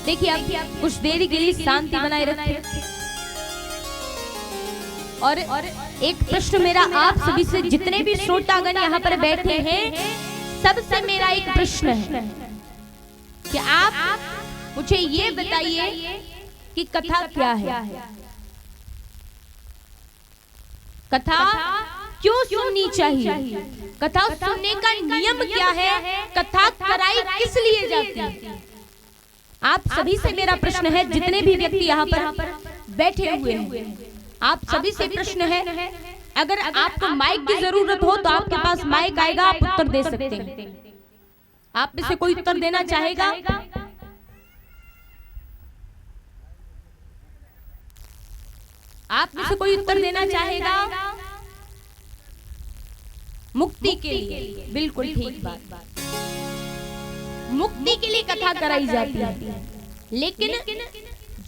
देखिए आप कुछ देरी के लिए शांति बनाए रखें। और एक प्रश्न मेरा आप सभी से, जितने भी श्रोतागण यहाँ पर बैठे हैं, सबसे मेरा एक प्रश्न है कि आप मुझे ये बताइए कि कथा क्या है? कथा क्यों सुननी चाहिए? कथा सुनने का नियम क्या है? कथा कराई किस लिए जाती है? आप सभी से मेरा प्रश्न है, जितने भी व्यक्ति यहाँ पर बैठे हुए हैं, आप सभी से प्रश्न है। अगर आपको माइक की जरूरत हो तो आपके पास माइक आएगा, आप उत्तर दे सकते हैं। आप में से कोई उत्तर देना चाहेगा? आप में से कोई उत्तर देना चाहेगा? मुक्ति के लिए, बिल्कुल ठीक बात। मुक्ति के लिए कथा कराई जाती है, लेकिन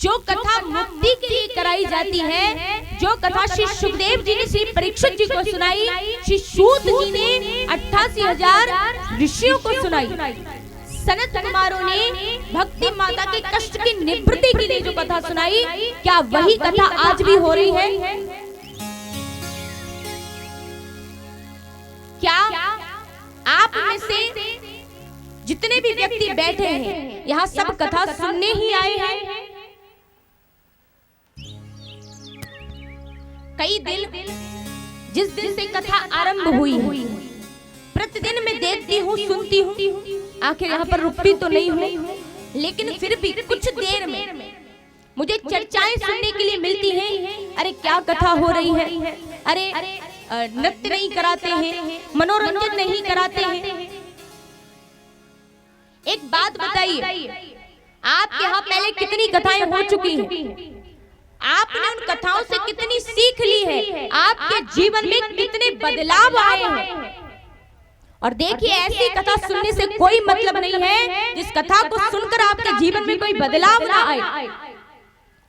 जो कथा मुक्ति के लिए कराई जाती है, जो कथा श्री सुखदेव जी ने श्री परीक्षित जी को सुनाई, श्री सूत जी ने 88,000 ऋषियों को सुनाई, सनत कुमारों ने भक्ति माता के कष्ट की निवृत्ति के लिए जो कथा सुनाई, क्या वही कथा आज भी हो रही है? क्या आप में से जितने भी व्यक्ति बैठे हैं यहाँ सब कथा सुनने ही आए हैं? कई दिन, जिस दिन से कथा आरंभ हुई है, प्रतिदिन मैं देखती हूँ, सुनती हूँ, आखिर यहाँ पर रुकती तो नहीं हूँ, लेकिन फिर भी कुछ देर में मुझे चर्चाएं सुनने के लिए मिलती हैं। अरे क्या कथा हो रही है, अरे नृत्य नहीं कराते हैं, मनोरंजन नहीं कराते हैं। एक बात बताइए, आपके यहाँ पहले कितनी कथाएं हो चुकी हैं? आपने उन कथाओं से कितनी सीख ली है? आपके जीवन में कितने बदलाव आए हैं? और देखिए, ऐसी कथा सुनने से कोई मतलब नहीं है जिस कथा को सुनकर आपके जीवन में कोई बदलाव ना आए,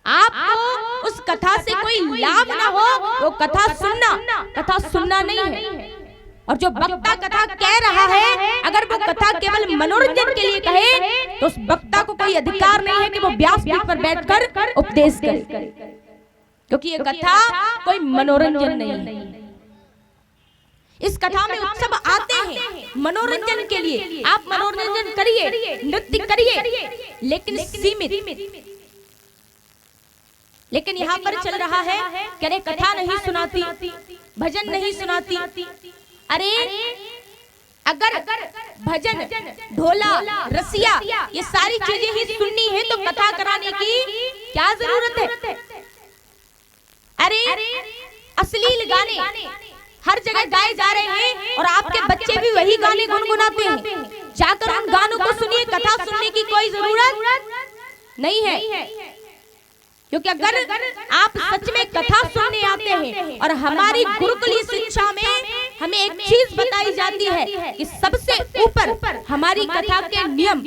आपको उस कथा से कोई लाभ ना हो। वो कथा सुनना नहीं है। और जो वक्ता कथा कह रहा है, अगर वो कथा केवल मनोरंजन के लिए कहे तो उस वक्ता को कोई अधिकार नहीं है कि वो व्यासपीठ पर बैठकर उपदेश करे, क्योंकि ये कथा कोई मनोरंजन नहीं है। इस कथा में उत्सव आते हैं मनोरंजन के लिए। आप मनोरंजन करिए, नृत्य करिए, लेकिन सीमित। लेकिन यहाँ पर चल रहा है कि अरे कथा नहीं सुनाती, भजन नहीं सुनाती। अरे अगर भजन, ढोला, रसिया ये सारी चीजें ही सुननी है तो कथा कराने की क्या जरूरत है? अरे अश्लील गाने हर जगह गाए जा रहे हैं और आपके बच्चे भी वही गाने गुनगुनाते हैं। जाकर उन गानों को सुनिए, कथा सुनने की कोई जरूरत नहीं है। क्योंकि अगर आप सच में कथा सुनने आते हैं और हमारी गुरुकुलीय शिक्षा में हमें एक चीज बताई जाती है कि सबसे ऊपर हमारी कथा के नियम,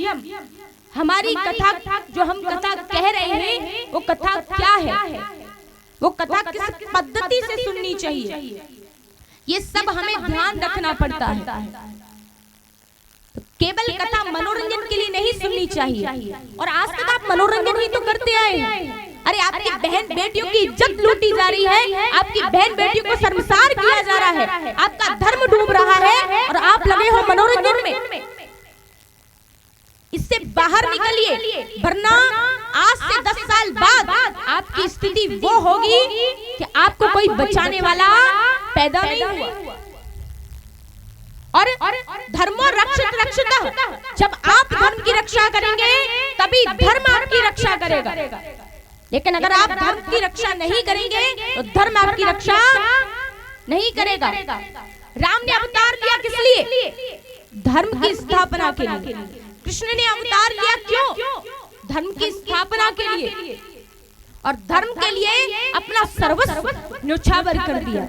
हमारी कथा जो हम कथा कह रहे हैं वो कथा क्या है, वो कथा किस पद्धति से सुननी चाहिए, ये सब हमें ध्यान रखना पड़ता है। तो केवल कथा मनोरंजन के लिए नहीं सुननी चाहिए। और आज तक आप मनोरंजन ही तो करते आए हैं। अरे आपकी बहन बेटियों की इज्जत लूटी जा रही है, आपकी बहन बेटियों को शर्मसार किया जा रहा है, आपका धर्म डूब रहा है और आप लगे हो मनोरंजन में। इससे बाहर निकलिए, वरना आज से 10 साल बाद आपकी स्थिति वो होगी कि आपको कोई बचाने वाला पैदा नहीं हुआ। और धर्मो रक्षित रक्षितः, जब आप धर्म की रक्षा करेंगे तभी धर्म आपकी रक्षा करेगा। लेकिन अगर आप धर्म की रक्षा नहीं करेंगे तो धर्म आपकी रक्षा नहीं करेगा। राम ने अवतार लिया किस लिए? धर्म की स्थापना के लिए। कृष्ण ने अवतार लिया क्यों? धर्म की स्थापना के लिए। और धर्म के लिए अपना सर्वस्व न्योछावर कर दिया।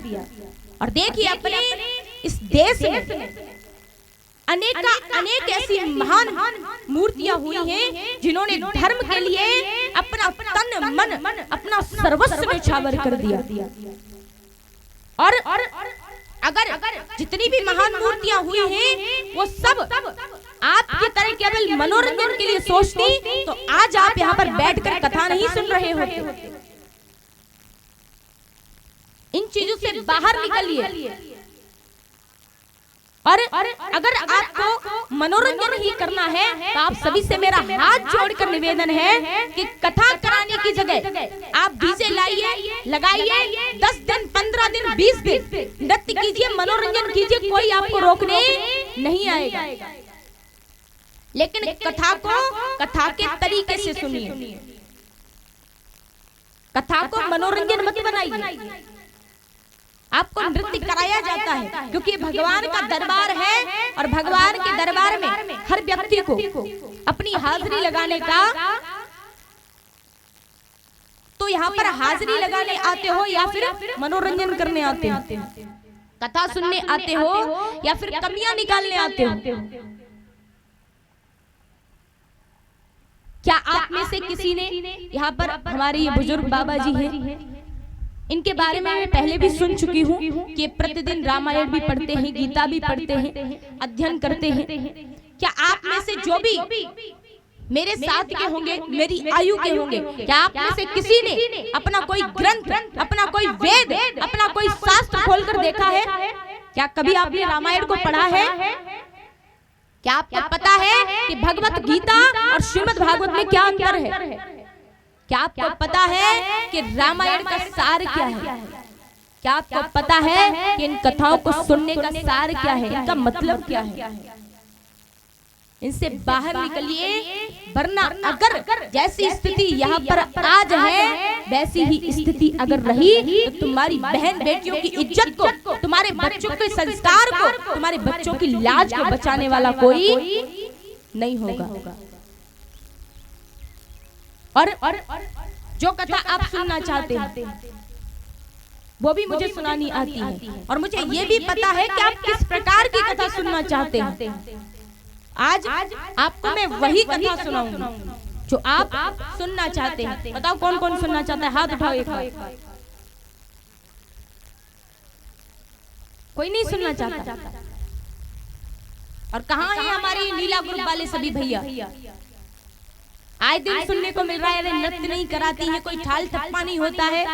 और देखिए, अपने इस देश में अनेक ऐसी महान मूर्तियां हुई हैं जिन्होंने धर्म के लिए अपना तन मन, अपना सर्वस्व न्योछावर कर दिया। और अगर जितनी भी महान मूर्तियां हुई हैं वो सब आपकी तरह केवल मनोरंजन के लिए सोचती तो आज आप यहाँ पर बैठकर कथा नहीं सुन रहे होते। इन चीजों से बाहर निकलिए। और अगर आपको मनोरंजन ही करना है तो आप सभी से मेरा हाथ जोड़कर निवेदन है कि कथा कराने की जगह आप डीजे लाइए, लगाइए, 10 दिन, 15 दिन, 20 दिन नृत्य कीजिए, मनोरंजन कीजिए, कोई आपको रोकने नहीं आएगा। लेकिन कथा को कथा के तरीके से सुनिए, कथा को मनोरंजन मत बनाइए। आपको नृत्य कराया जाता है क्योंकि भगवान का दरबार है और भगवान के दरबार में हर व्यक्ति को अपनी हाजिरी लगाने का, तो यहाँ पर हाजिरी लगाने आते हो या फिर मनोरंजन करने आते हो, कथा सुनने आते हो या फिर कमियां निकालने आते हो। क्या आप में से किसी ने, यहाँ पर हमारे ये बुजुर्ग बाबा जी हैं, इनके बारे में मैं पहले भी सुन चुकी हूँ कि प्रतिदिन रामायण भी पढ़ते हैं, गीता भी पढ़ते हैं, अध्ययन करते हैं। क्या आप में से जो भी मेरे साथ के होंगे, मेरी आयु के होंगे, क्या आप में से किसी ने अपना कोई ग्रंथ, अपना कोई वेद, अपना कोई शास्त्र खोलकर देखा है? क्या कभी आपने रामायण को पढ़ा है? क्या आपको पता है कि भगवत गीता और श्रीमद् भागवत में क्या अंतर है? क्या आपको पता है कि रामायण का सार क्या है? क्या आपको पता है कि इन कथाओं को सुनने का सार क्या है, इनका मतलब क्या है? इनसे बाहर निकलिए, वरना अगर जैसी स्थिति यहाँ पर आज है वैसी ही स्थिति अगर रही तो तुम्हारी बहन बेटियों की इज्जत को, तुम्हारे बच्चों के संस्कार को, तुम्हारे बच्चों की लाज को बचाने वाला कोई नहीं होगा। और जो कथा आप सुनना चाहते हैं वो भी मुझे सुनानी आती है और मुझे ये भी पता है कि आप किस प्रकार की कथा सुनना चाहते हैं। आज आपको मैं वही कथा सुनाऊंगी जो आप सुनना चाहते हैं। बताओ कौन कौन सुनना चाहता है? हाथ उठाओ एक बार। कोई नहीं सुनना चाहता? और कहाँ है हमारी लीला ग्रुप वाले सभी भैया? आए दिन सुनने को मिल रहा है, अरे नृत्य नहीं कराती है, कोई ठाल ठप्पा नहीं होता है।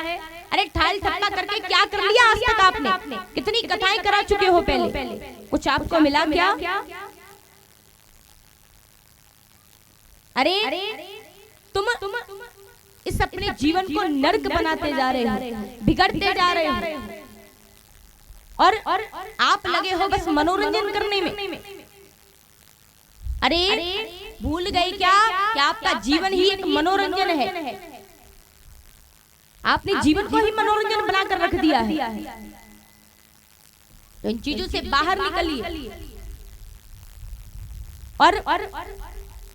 अरे ठाल ठप्पा करके क्या कर लिया आज तक आपने? कितनी कथाएं करा चुके हो पहले, कुछ आपको मिला क्या? अरे तुम इस अपने जीवन को नर्क बनाते जा रहे हो, बिगड़ते जा रहे हो और आप लगे हो बस मनोरंजन करने में। अरे भूल गए क्या कि आपका जीवन ही एक मनोरंजन है? आपने जीवन को ही मनोरंजन बनाकर रख दिया है। तो इन चीजों से बाहर निकलिए। और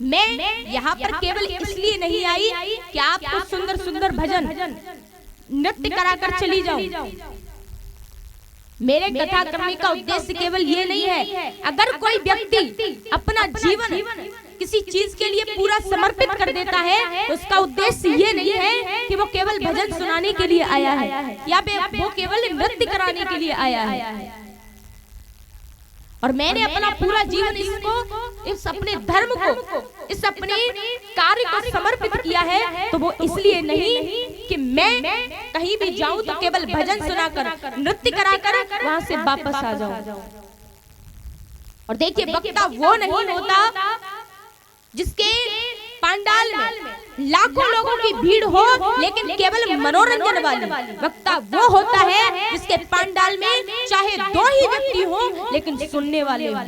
मैं यहाँ पर केवल इसलिए नहीं आई कि आपको सुंदर सुंदर भजन नृत्य कराकर चली जाऊं। मेरे कथा करने का उद्देश्य केवल ये नहीं है। अगर कोई व्यक्ति अपना जीवन किसी चीज के लिए पूरा समर्पित कर देता है तो उसका उद्देश्य ये नहीं है कि वो केवल भजन सुनाने के लिए आया है या वो केवल नृत्य कराने के लिए आया है। और मैंने अपना पूरा जीवन इसको, इस अपने धर्म को, इस अपने कार्य को समर्पित किया है तो वो इसलिए नहीं कि मैं कहीं भी जाऊं तो केवल भजन सुनाकर, नृत्य कराकर वहां से वापस आ जाऊं। और देखिए, वक्ता वो नहीं होता जिसके पांडाल में लाखों लोगों की भीड़ हो लेकिन केवल मनोरंजन वाली। वक्ता वो होता है जिसके पांडाल में चाहे 2 ही व्यक्ति हो लेकिन सुनने वाले हो।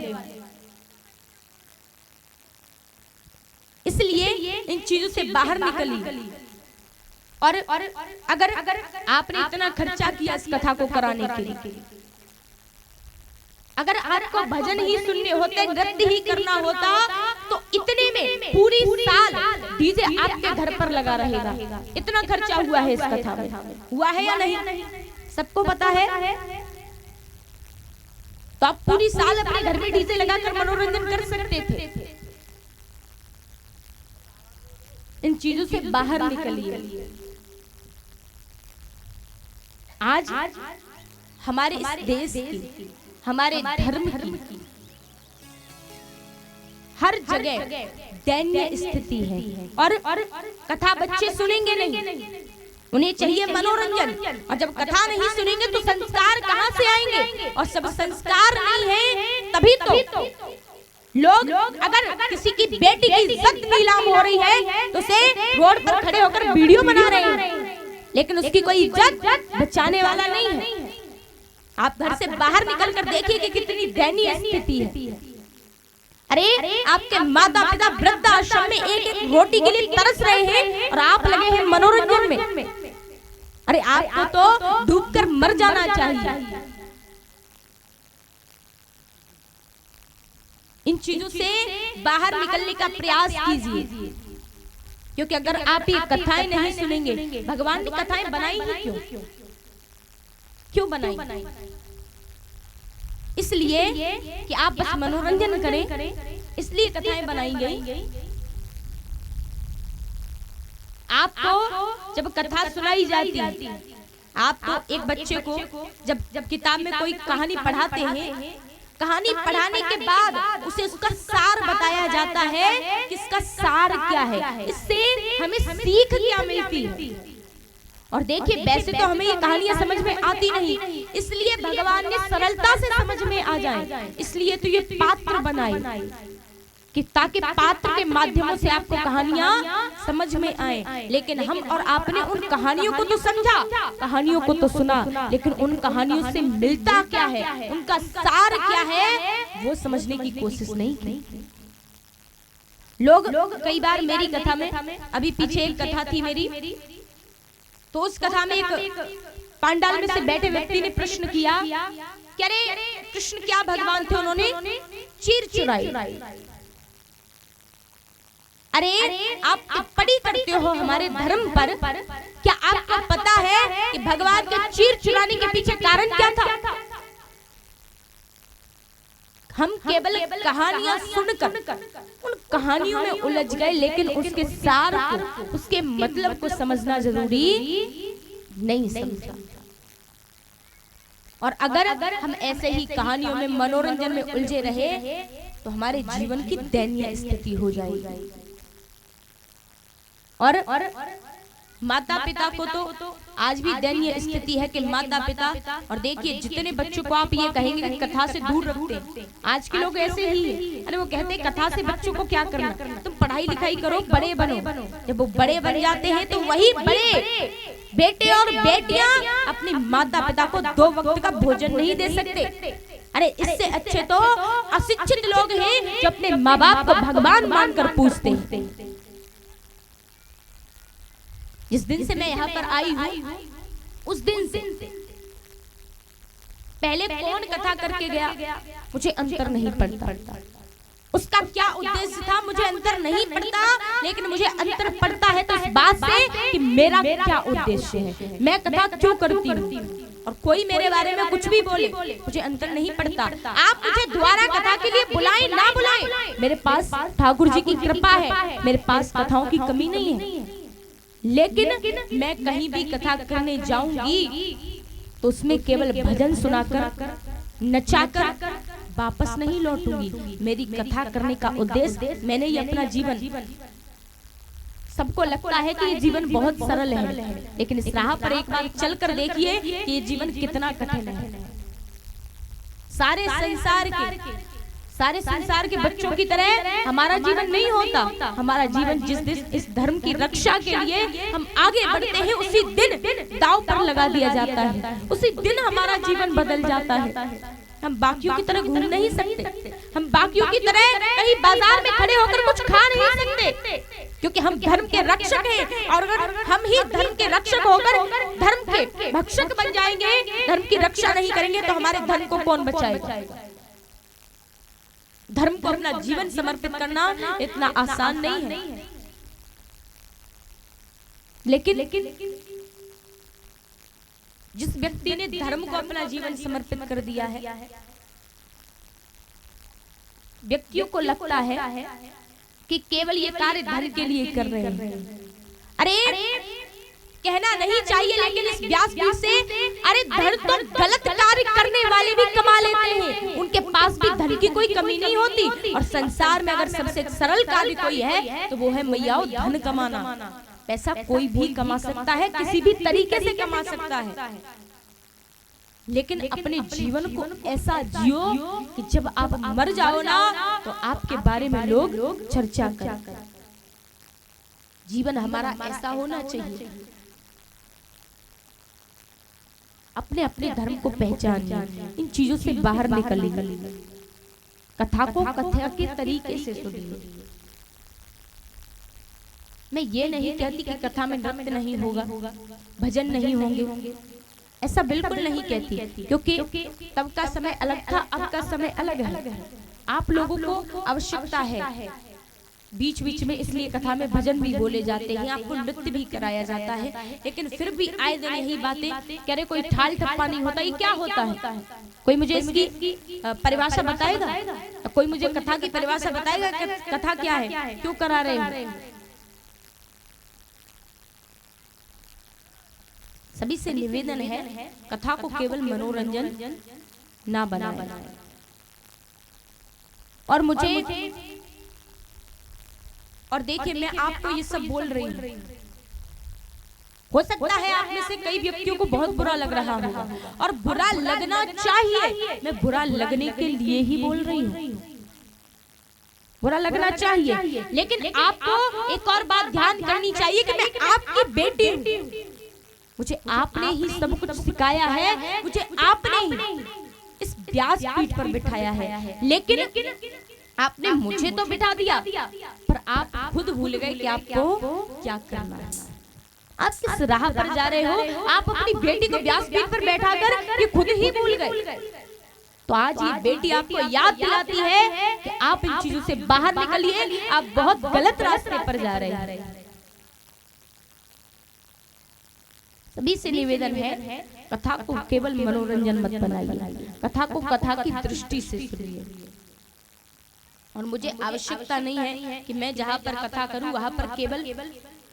इसलिए इन चीजों से बाहर निकलिए। और अगर आपने इतना खर्चा किया इस कथा को कराने के लिए, अगर आपको भजन ही सुनने होते, नृत्य ही करना होता तो इतने में पूरी साल डीजे आपके घर पर लगा रहेगा। इतना खर्चा हुआ है इस कथा में, हुआ है या नहीं? सबको पता है। तो आप पूरी साल अपने घर में डीजे लगाकर मनोरंजन कर सकते थे। इन चीजों से बाहर निकलिए। आज हमारे इस देश की, हमारे धर्म की हर जगह दयनीय स्थिति है। और कथा बच्चे सुनेंगे नहीं, उन्हें चाहिए मनोरंजन। और जब कथा नहीं सुनेंगे तो संस्कार कहाँ से आएंगे? और सब संस्कार नहीं है तभी तो लोग अगर किसी की बेटी की इज्जत नीलाम हो रही है तो उसे रोड पर खड़े होकर वीडियो बना रहे हैं, लेकिन उसकी कोई इज्जत बचाने वाला नहीं है। आप घर से बाहर निकल कर देखिए कि कितनी दयनीय स्थिति है। अरे आपके माता पिता वृद्ध आश्रम में एक एक रोटी के लिए तरस रहे हैं और आप लगे हैं मनोरंजन में। अरे आपको तो डूबकर मर जाना चाहिए। इन चीजों से बाहर निकलने का प्रयास कीजिए, क्योंकि अगर आप ये कथाएं नहीं सुनेंगे, भगवान ने कथाएं बनाई ही क्यों बनाई? इसलिए कि आप बस मनोरंजन करें, इसलिए कथाएं बनाई गई। आपको जब कथा सुनाई जाती, आपको एक बच्चे को जब किताब में कोई कहानी पढ़ाते हैं, कहानी पढ़ाने के बाद उसे उसका सार बताया जाता है कि इसका सार क्या है, इससे हमें सीख क्या मिलती है। और देखिए वैसे तो हमें ये कहानियां समझ में आती नहीं, इसलिए भगवान ने सरलता से समझ में आ जाए, इसलिए तो ये पात्र बनाए कि ताकि पात्र के माध्यमों से आपको कहानियां समझ में आए। लेकिन हम और आपने उन कहानियों को तो समझा, कहानियों को तो सुना, लेकिन उन कहानियों से मिलता क्या है, उनका सार क्या है, वो समझने की कोशिश नहीं की। लोग कई बार मेरी कथा में, अभी पीछे एक कथा थी मेरी, तो उस कथा में एक पांडाल में से बैठे व्यक्ति ने प्रश्न किया कि अरे कृष्ण क्या भगवान थे, उन्होंने चीर चुराई। अरे आप टिप्पणी करते हो हमारे धर्म पर, क्या आपको पता है कि भगवान के चीर चुराने के पीछे कारण क्या था? हम केवल कहानियां सुनकर उन कहानियों में उलझ गए, लेकिन उसके सार को, उसके मतलब को समझना जरूरी नहीं समझा। और अगर हम ऐसे ही कहानियों में, मनोरंजन में उलझे रहे तो हमारे जीवन की दयनीय स्थिति हो जाएगी। और माता पिता को तो आज भी दयनीय स्थिति है कि माता पिता, और देखिए जितने बच्चों को आप ये कहेंगे कि कथा से दूर रखते हैं, आज के लोग ऐसे ही हैं। अरे वो कहते हैं कथा से बच्चों को क्या करना, तुम पढ़ाई लिखाई करो, बड़े बनो। जब वो बड़े बन जाते हैं तो वही बड़े बेटे और बेटियां अपने माता पिता को 2 वक्त का भोजन नहीं दे सकते। अरे इससे अच्छे तो अशिक्षित लोग हैं जो अपने माँ बाप को भगवान मानकर पूजते हैं। जिस दिन से मैं यहाँ पर आई हूँ, उस दिन से पहले कौन कथा करके गया मुझे अंतर नहीं पड़ता, उसका क्या उद्देश्य था मुझे अंतर नहीं पड़ता, लेकिन मुझे अंतर पड़ता है तो इस बात से कि मेरा क्या उद्देश्य है, मैं कथा क्यों करती हूँ। और कोई मेरे बारे में कुछ भी बोले, मुझे अंतर नहीं पड़ता। आप मुझे द्वारा कथा के लिए बुलाएं ना बुलाएं, मेरे पास ठाकुर जी की कृपा है, मेरे पास कथाओं की कमी नहीं है। लेकिन मैं कहीं भी कथा करने जाऊंगी तो उसमें केवल भजन सुनाकर, नचाकर वापस नहीं लौटूंगी। मेरी कथा करने का उद्देश्य, मैंने ये अपना जीवन, सबको लगता है कि ये जीवन बहुत सरल है, लेकिन इस राह पर एक बार चलकर देखिए कि ये जीवन कितना कठिन है। सारे संसार के बच्चों की तरह हमारा जीवन नहीं होता। हमारा जीवन जिस दिन इस धर्म की रक्षा के लिए हम आगे बढ़ते हैं, उसी दिन दांव पर लगा दिया जाता है, उसी दिन हमारा जीवन बदल जाता है। हम बाकियों की तरह घूम नहीं सकते, हम बाकियों की तरह कहीं बाजार में खड़े होकर कुछ खा नहीं सकते, क्योंकि हम धर्म के रक्षक हैं। और अगर हम ही धर्म के रक्षक होकर धर्म के भक्षक बन जाएंगे, धर्म की रक्षा नहीं करेंगे, तो हमारे धर्म को कौन बचाएगा। धर्म को अपना जीवन समर्पित करना इतना आसान नहीं है, लेकिन जिस व्यक्ति ने धर्म को अपना जीवन समर्पित कर दिया है, व्यक्तियों को लगता है कि केवल ये कार्य धन के लिए कर रहे हैं। अरे कहना नहीं चाहिए, लेकिन इस व्यासपीठ से अरे धन तो गलत कार्य करने वाले भी कमा लेते हैं, उनके पास भी धन की कोई कमी नहीं होती। और संसार में अगर सबसे सरल कार्य कोई है तो वो है मैया धन कमाना। पैसा कोई भी कमा सकता है, किसी भी तरीके से कमा सकता है, लेकिन अपने जीवन को ऐसा जियो कि जब आप मर जाओ ना तो आपके बारे में लोग चर्चा करें। जीवन हमारा ऐसा होना चाहिए। अपने अपने धर्म को पहचानिए, इन चीजों से बाहर निकलिए, कथा को कथा के तरीके से सुनिए। मैं ये नहीं कहती कि कथा में नृत्य नहीं होगा, भजन नहीं होंगे, ऐसा बिल्कुल नहीं कहती, क्योंकि तब का समय अलग था, अब का समय अलग है। आप लोगों को आवश्यकता है बीच बीच में, इसलिए कथा में भजन भी बोले जाते हैं, आपको नृत्य भी कराया जाता है, लेकिन फिर भी आए दिन यही बातें कह रहे, कोई ठाल ठप्पा नहीं होता। ये क्या होता है? कोई मुझे इसकी परिभाषा बताएगा? कोई मुझे कथा की परिभाषा बताएगा? कथा क्या है, क्यों करा रहे हैं? सभी से निवेदन है, कथा को केवल मनोरंजन ना बनाए। और मुझे और देखिए, मैं आपको ये सब बोल रही हूँ, हो सकता है आप में से कई व्यक्तियों को बहुत बुरा लग रहा होगा, और बुरा लगना चाहिए। मैं बुरा लगने के लिए ही बोल रही हूँ, बुरा लगना चाहिए, लेकिन आपको एक और बात ध्यान करनी चाहिए कि मैं आपकी बेटी हूँ, मुझे आपने ही सब कुछ सिखाया है, मुझे आपने ही इस व्यासपीठ पर बिठाया है, लेकिन आपने मुझे तो बिठा दिया, पर आप खुद भूल गए कि आपको क्या करना है। आप किस राह पर जा रहे हो? आप अपनी बेटी को व्यासपीठ पर बैठाकर ये खुद ही भूल गए। तो आज ये बेटी आपको याद दिलाती है कि आप इन चीजों से बाहर निकलिए, आप बहुत गलत रास्ते पर जा रहे हैं। सभी से निवेदन है, कथा को केवल मनोरंजन मत बनाइए, कथा को कथा की दृष्टि से सुनिए। और मुझे आवश्यकता नहीं है कि मैं जहाँ पर कथा करूँ वहाँ पर केवल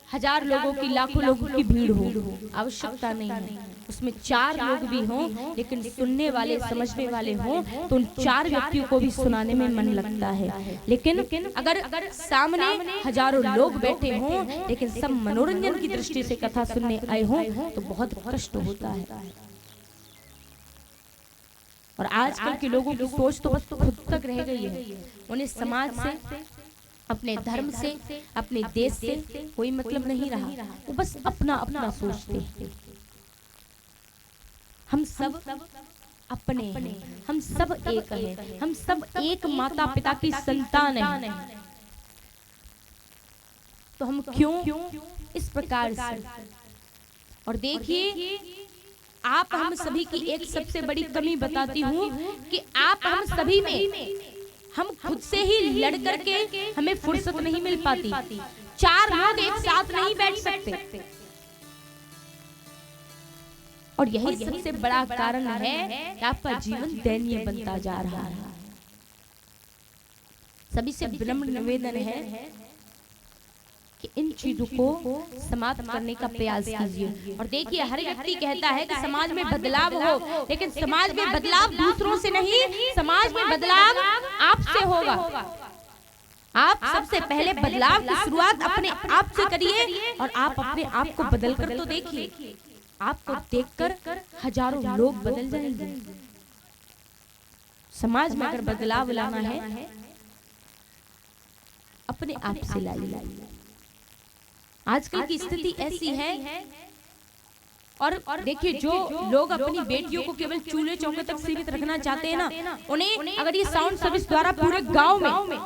1000 लोगों की, लाखों लोगों की भीड़ हो, आवश्यकता नहीं है। उसमें 4 लोग भी हों, लेकिन सुनने वाले, समझने वाले हों, तो उन 4 व्यक्तियों को भी सुनाने में मन लगता है। लेकिन अगर सामने हजारों लोग बैठे हों, लेकिन सब मनोरंजन की दृष्टि से कथा सुनने आए हों, तो बहुत कष्ट होता है। और आजकल के लोगों की सोच तो बस खुद तक रह गई है, उन्हें समाज से, अपने धर्म से, अपने देश से कोई मतलब नहीं रहा, वो बस अपना अपना सोचते हैं। हम सब अपने हैं, हम सब एक हैं, हम सब एक माता पिता की संतान हैं, तो हम क्यों इस प्रकार से? और देखिए, आप हम सभी की एक सबसे बड़ी कमी बताती हूँ कि आप हम सभी में हम खुद से ही लड़ करके हमें फुर्सत नहीं मिल पाती। 4 लोग एक साथ नहीं बैठ सकते, और यही सबसे बड़ा कारण है कि आपका जीवन दयनीय बनता जा रहा है। सभी से विनम्र निवेदन है कि इन चीजों को समाप्त करने का प्रयास कीजिए। और देखिए, हर व्यक्ति कहता है कि समाज में बदलाव हो, लेकिन समाज में बदलाव दूसरों से नहीं, समाज में बदलाव आपसे होगा। आप सबसे पहले बदलाव की शुरुआत अपने आप से करिए, और आप अपने आप को बदल कर तो देखिए, आपको देखकर हजारों लोग बदल जाएंगे। समाज में अगर बदलाव लाना है, अपने आप से लाइए। आजकल की स्थिति ऐसी है, और देखिए, जो लोग अपनी बेटियों को केवल चूल्हे चौके तक सीमित रखना चाहते हैं ना, उन्हें अगर ये साउंड सर्विस द्वारा पूरे गांव में,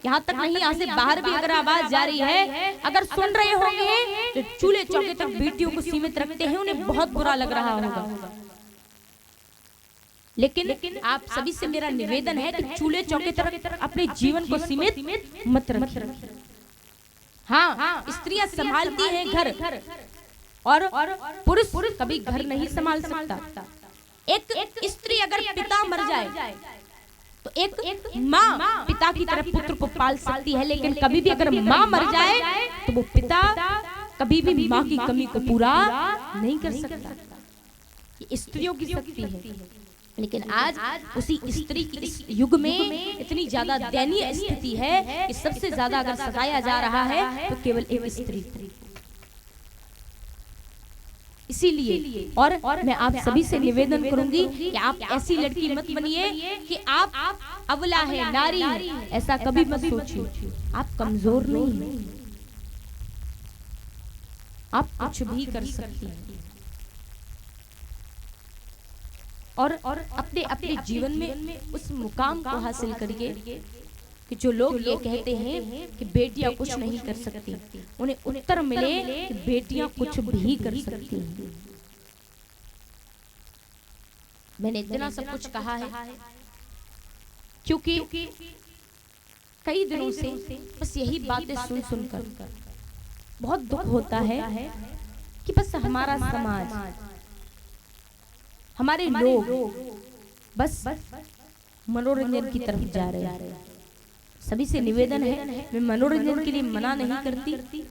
यहाँ तक नहीं, यहाँ से बाहर भी अगर आवाज जा रही है, अगर सुन रहे होंगे तो चूल्हे चौके तक बेटियों को सीमित रखते हैं, उन्हें बहुत बुरा लग रहा होगा। लेकिन आप सभी से मेरा निवेदन है कि चूल्हे चौके तक अपने जीवन को सीमित मत रखिए। हाँ, स्त्रियां संभालती हैं घर, और पुरुष कभी घर नहीं संभाल सकता। एक स्त्री अगर पिता मर जाए तो एक माँ पिता की तरह पुत्र को पाल सकती है, लेकिन कभी भी अगर माँ मर जाए तो वो पिता कभी भी माँ की कमी को पूरा नहीं कर सकता। ये स्त्रियों की शक्ति है। लेकिन आज उसी स्त्री की इस युग में इतनी ज्यादा दयनीय स्थिति है कि सबसे ज्यादा अगर सताया जा रहा है तो केवल एक स्त्री। इसीलिए और मैं आप सभी से निवेदन करूंगी कि आप ऐसी लड़की मत बनिए कि आप अबला है, नारी है, ऐसा कभी मत सोचिए। आप कमजोर नहीं हैं, आप कुछ भी कर सकती हैं और अपने अपने जीवन में उस मुकाम को हासिल करिए कि जो लोग ये कहते हैं कि बेटियां कुछ नहीं कर सकती, उन्हें उत्तर मिले कि बेटियां कुछ भी कर सकती हैं। मैंने इतना सब कुछ कहा है क्योंकि कई दिनों से बस यही बातें सुन सुनकर बहुत दुख होता है कि बस हमारा समाज, हमारे लोग बस मनोरंजन की तरफ जा रहे हैं। सभी से निवेदन है, मैं मनोरंजन के लिए मना नहीं करती,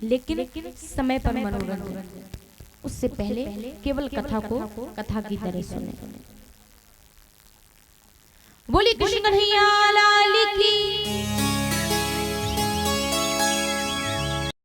लेकिन समय पर मनोरंजन, उससे पहले केवल कथा को कथा की तरह सुने। बोली कृष्ण कन्हैया लाल